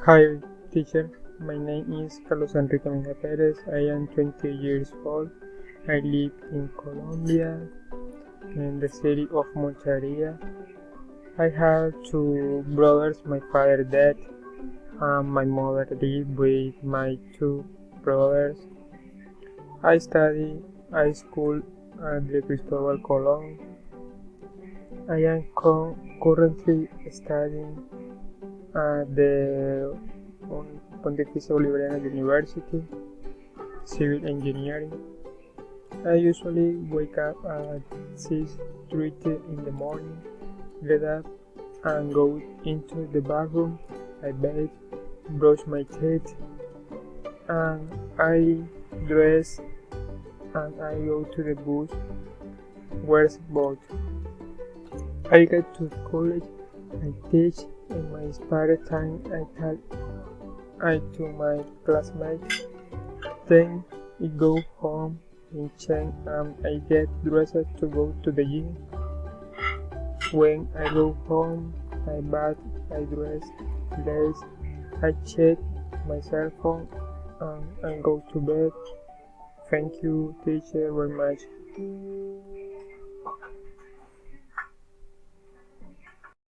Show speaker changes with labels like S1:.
S1: Hi, teacher. My name is Carlos Enrique Mejía Perez. I am 20 years old. I live in Colombia, in the city of Monteria. I have two brothers. My father died, and my mother lived with my two brothers. I study high school at the Cristobal Colón. I am currently studying at the Pontificia Bolivariana University, Civil Engineering. I usually wake up at 6:30 in the morning, get up and go into the bathroom. I bathe, brush my teeth, and I dress and I go to the bus. Where's boat? I get to college. I teach in my spare time. I to my classmates. Then I go home and change and I get dressed to go to the gym. When I go home, I bath, I dress, lace, I check my cell phone and I go to bed. Thank you, teacher, very much.